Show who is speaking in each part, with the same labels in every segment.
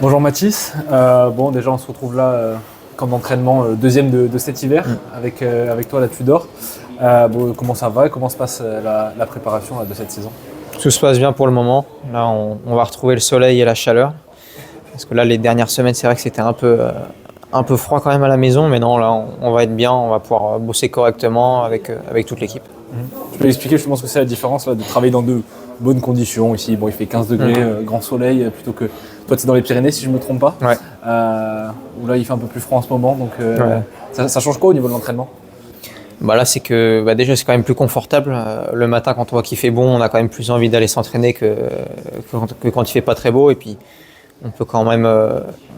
Speaker 1: Bonjour Mathis, déjà on se retrouve là camp d'entraînement deuxième de cet hiver avec toi là Tudor. Comment ça va et comment se passe la préparation là, de cette saison?
Speaker 2: Tout se passe bien pour le moment. Là, on va retrouver le soleil et la chaleur. Parce que là, les dernières semaines, c'est vrai que c'était un peu froid quand même à la maison. Mais non, là, on va être bien. On va pouvoir bosser correctement avec toute l'équipe.
Speaker 1: Tu peux expliquer justement ce que c'est la différence là, de travailler dans de bonnes conditions ici. Bon, il fait 15 degrés, grand soleil, plutôt que toi tu es dans les Pyrénées si je ne me trompe pas.
Speaker 2: Ouais.
Speaker 1: Où là il fait un peu plus froid en ce moment. Donc ça change quoi au niveau de l'entraînement?
Speaker 2: Là, c'est que déjà, c'est quand même plus confortable. Le matin, quand on voit qu'il fait bon, on a quand même plus envie d'aller s'entraîner que quand il fait pas très beau. Et puis, on peut quand même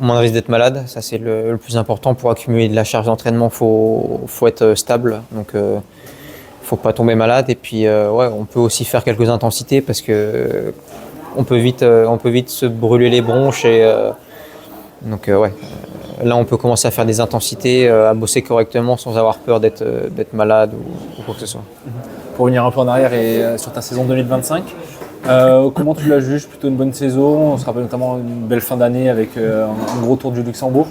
Speaker 2: moins risque d'être malade. Ça, c'est le plus important. Pour accumuler de la charge d'entraînement, faut être stable. Donc, faut pas tomber malade. Et puis, on peut aussi faire quelques intensités parce que on peut vite se brûler les bronches. Là, on peut commencer à faire des intensités, à bosser correctement sans avoir peur d'être malade ou quoi que ce soit.
Speaker 1: Pour revenir un peu en arrière et sur ta saison 2025, comment tu la juges? Plutôt une bonne saison? On se rappelle notamment une belle fin d'année avec un gros tour du Luxembourg.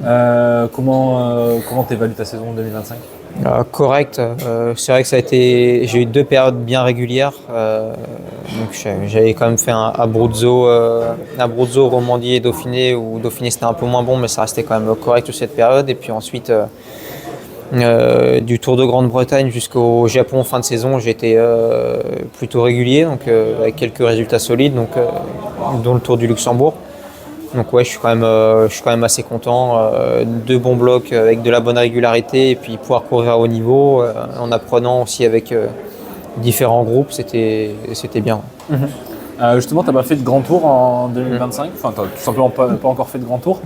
Speaker 1: Comment tu évalues ta saison 2025?
Speaker 2: Correct. C'est vrai que j'ai eu 2 périodes bien régulières. J'avais quand même fait un Abruzzo, Romandie et Dauphiné, où Dauphiné c'était un peu moins bon, mais ça restait quand même correct toute cette période. Et puis ensuite, du Tour de Grande-Bretagne jusqu'au Japon fin de saison, j'ai été plutôt régulier, donc avec quelques résultats solides, dont le Tour du Luxembourg. Donc je suis quand même assez content. 2 bons blocs avec de la bonne régularité et puis pouvoir courir à haut niveau en apprenant aussi avec différents groupes, c'était bien.
Speaker 1: Justement, tu n'as pas fait de grand tour en 2025, enfin tu n'as tout simplement pas encore fait de grand tour.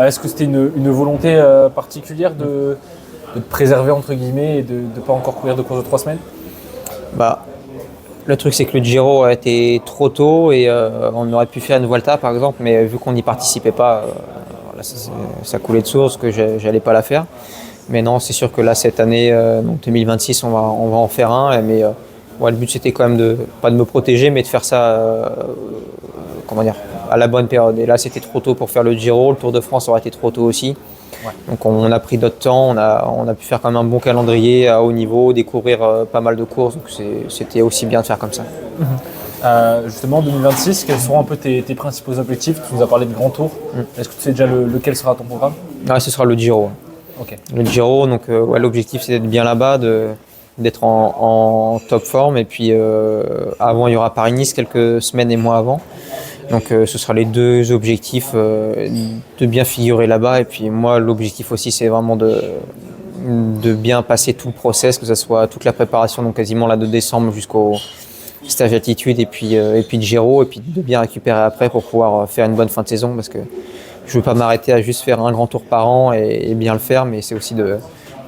Speaker 1: Est-ce que c'était une volonté particulière de te préserver entre guillemets et de ne pas encore courir de course de 3 semaines?
Speaker 2: Le truc, c'est que le Giro a été trop tôt et on aurait pu faire une Vuelta par exemple, mais vu qu'on n'y participait pas, ça coulait de source que j'allais pas la faire. Mais non, c'est sûr que là, cette année, donc 2026, on va en faire un. Mais le but, c'était quand même pas de me protéger, mais de faire ça à la bonne période. Et là, c'était trop tôt pour faire le Giro. Le Tour de France aurait été trop tôt aussi. Ouais. Donc on a pris notre temps, on a pu faire quand même un bon calendrier à haut niveau, découvrir pas mal de courses, donc c'était aussi bien de faire comme ça.
Speaker 1: Justement, en 2026, quels seront un peu tes principaux objectifs? Tu nous as parlé de grand tour. Est-ce que tu sais déjà lequel sera ton programme?
Speaker 2: Ce sera le Giro.
Speaker 1: Okay.
Speaker 2: Le Giro, donc l'objectif c'est d'être bien là-bas, d'être en top forme, et puis avant il y aura Paris-Nice quelques semaines et mois avant. Donc ce sera les 2 objectifs, de bien figurer là-bas. Et puis moi, l'objectif aussi, c'est vraiment de bien passer tout le process, que ce soit toute la préparation, donc quasiment là de décembre jusqu'au stage d'altitude et puis de Giro, et puis de bien récupérer après pour pouvoir faire une bonne fin de saison, parce que je ne veux pas m'arrêter à juste faire un grand tour par an et bien le faire, mais c'est aussi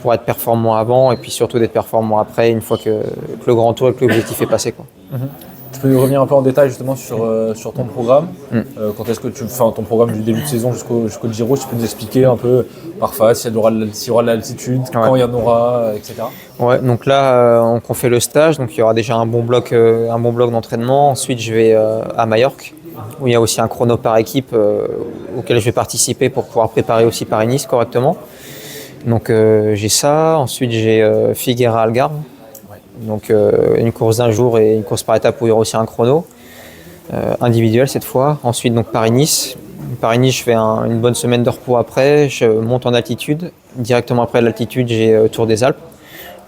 Speaker 2: pour être performant avant et puis surtout d'être performant après, une fois que le grand tour et que l'objectif est passé, quoi.
Speaker 1: Tu peux nous revenir un peu en détail justement sur ton programme. Quand est-ce que tu fais ton programme du début de saison jusqu'au Giro? Tu peux nous expliquer un peu par phase s'il y aura de l'altitude, quand il y en aura, etc.
Speaker 2: Ouais, donc là on fait le stage, donc il y aura déjà un bon bloc d'entraînement. Ensuite je vais à Majorque, où il y a aussi un chrono par équipe auquel je vais participer pour pouvoir préparer aussi Paris-Nice correctement. Donc j'ai ça. Ensuite j'ai Figueira-Algarve. Donc une course d'un jour et une course par étape où il y aura aussi un chrono individuel cette fois. Ensuite donc Paris-Nice. Paris-Nice, je fais une bonne semaine de repos après. Je monte en altitude. Directement après l'altitude, j'ai Tour des Alpes.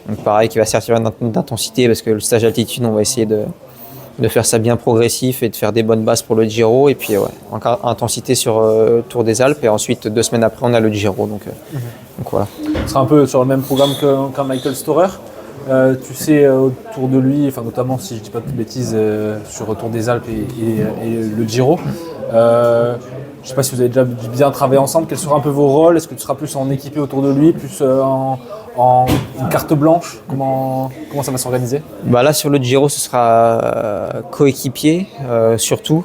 Speaker 2: Donc pareil, qui va servir d'intensité, parce que le stage d'altitude, on va essayer de faire ça bien progressif et de faire des bonnes bases pour le Giro. Et puis encore intensité sur Tour des Alpes. Et ensuite 2 semaines après, on a le Giro. Donc voilà.
Speaker 1: Ce sera un peu sur le même programme qu'un Michael Storer. Tu sais autour de lui, enfin notamment si je ne dis pas de bêtises sur Tour des Alpes et le Giro. Je ne sais pas si vous avez déjà bien travaillé ensemble. Quels seront un peu vos rôles? Est-ce que tu seras plus en équipé autour de lui, plus en carte blanche? Comment ça va s'organiser?
Speaker 2: Là sur le Giro, ce sera coéquipier surtout.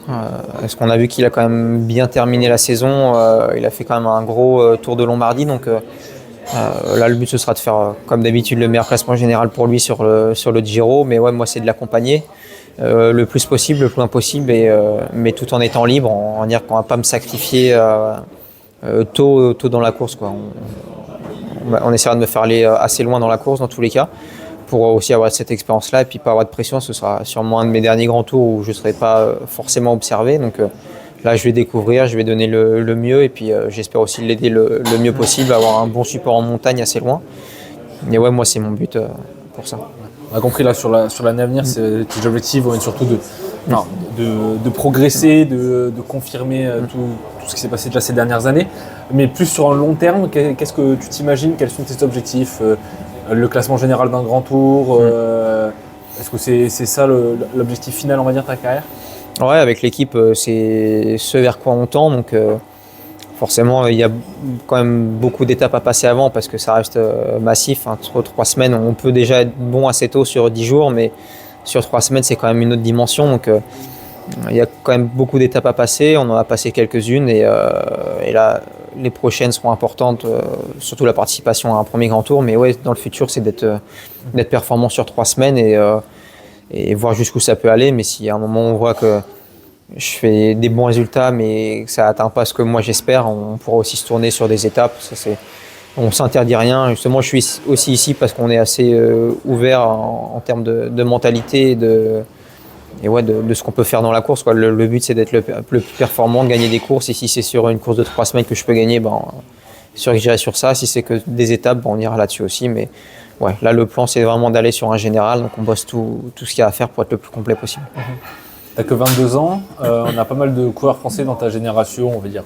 Speaker 2: Parce qu'on a vu qu'il a quand même bien terminé la saison. Il a fait quand même un gros Tour de Lombardie. Donc là, le but, ce sera de faire, comme d'habitude, le meilleur classement général pour lui sur le Giro. Mais moi, c'est de l'accompagner. le plus possible, le plus loin possible, mais tout en étant libre, en dire qu'on ne va pas me sacrifier tôt dans la course, quoi. On essaiera de me faire aller assez loin dans la course dans tous les cas, pour aussi avoir cette expérience-là et puis pas avoir de pression. Ce sera sûrement un de mes derniers grands tours où je ne serai pas forcément observé. Donc là, je vais découvrir, je vais donner le mieux et puis j'espère aussi l'aider le mieux possible, avoir un bon support en montagne assez loin. Et ouais, moi, c'est mon but pour ça.
Speaker 1: On a compris là sur l'année à venir, tes objectifs vont être surtout de progresser, de confirmer tout ce qui s'est passé déjà ces dernières années. Mais plus sur un long terme, qu'est-ce que tu t'imagines? Quels sont tes objectifs? Le classement général d'un grand tour, est-ce que c'est ça l'objectif final, on va dire, de ta carrière?
Speaker 2: Ouais, avec l'équipe, c'est ce vers quoi on tend. Donc forcément, il y a quand même beaucoup d'étapes à passer avant parce que ça reste massif. Hein. Sur 3 semaines, on peut déjà être bon assez tôt sur 10 jours, mais sur 3 semaines, c'est quand même une autre dimension. Donc il y a quand même beaucoup d'étapes à passer. On en a passé quelques-unes et là, les prochaines seront importantes, surtout la participation à un premier grand tour. Mais ouais, dans le futur, c'est d'être performant sur 3 semaines et voir jusqu'où ça peut aller. Mais si à un moment on voit que je fais des bons résultats, mais que ça n'atteint pas ce que moi j'espère, on pourra aussi se tourner sur des étapes. On ne s'interdit rien. Justement, je suis aussi ici parce qu'on est assez ouvert en termes de mentalité et ouais, de ce qu'on peut faire dans la course, quoi. Le but, c'est d'être le plus performant, de gagner des courses. Et si c'est sur une course de 3 semaines que je peux gagner, c'est sûr que j'irai sur ça. Si c'est que des étapes, on ira là-dessus aussi. Mais ouais, là, le plan, c'est vraiment d'aller sur un général. Donc, on bosse tout ce qu'il y a à faire pour être le plus complet possible.
Speaker 1: T'as que 22 ans, on a pas mal de coureurs français dans ta génération, on va dire,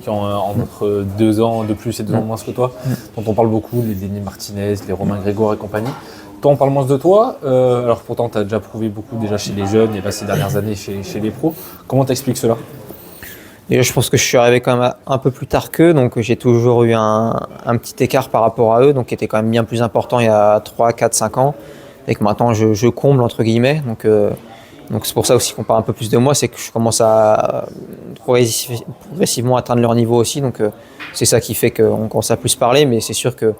Speaker 1: qui ont entre 2 ans de plus et 2 ans de moins que toi, dont on parle beaucoup, les Denis Martinez, les Romain Grégoire et compagnie. Toi, on parle moins de toi, alors pourtant tu as déjà prouvé beaucoup déjà chez les jeunes et là, ces dernières années chez les pros. Comment t'expliques cela?
Speaker 2: Déjà, je pense que je suis arrivé quand même un peu plus tard qu'eux, donc j'ai toujours eu un petit écart par rapport à eux, donc qui était quand même bien plus important il y a 3, 4, 5 ans, et que maintenant je comble entre guillemets. Donc c'est pour ça aussi qu'on parle un peu plus de moi, c'est que je commence à progressivement atteindre leur niveau aussi. Donc c'est ça qui fait qu'on commence à plus parler, mais c'est sûr que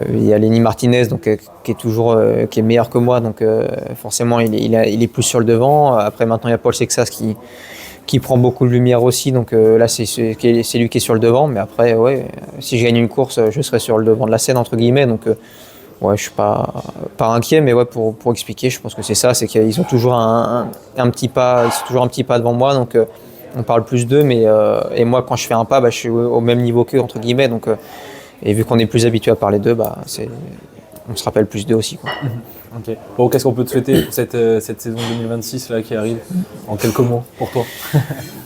Speaker 2: il y a Lenny Martinez donc, qui est meilleur que moi, donc forcément il est plus sur le devant. Après maintenant il y a Paul Sexas qui prend beaucoup de lumière aussi, donc là c'est lui qui est sur le devant. Mais après ouais, si je gagne une course, je serai sur le devant de la scène entre guillemets. Donc ouais, je suis pas inquiet, mais ouais, pour expliquer, je pense que c'est ça, c'est qu'ils ont toujours un petit pas, ils sont toujours un petit pas devant moi, donc on parle plus d'eux, mais et moi quand je fais un pas, je suis au même niveau qu'eux entre guillemets, donc et vu qu'on est plus habitué à parler d'eux, on se rappelle plus d'eux aussi, quoi.
Speaker 1: Okay. Bon, qu'est-ce qu'on peut te souhaiter pour cette saison 2026 là qui arrive en quelques mots pour toi?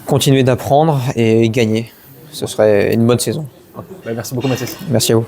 Speaker 2: Continuer d'apprendre et gagner, ce serait une bonne saison.
Speaker 1: Okay. Merci beaucoup Mathis.
Speaker 2: Merci à vous.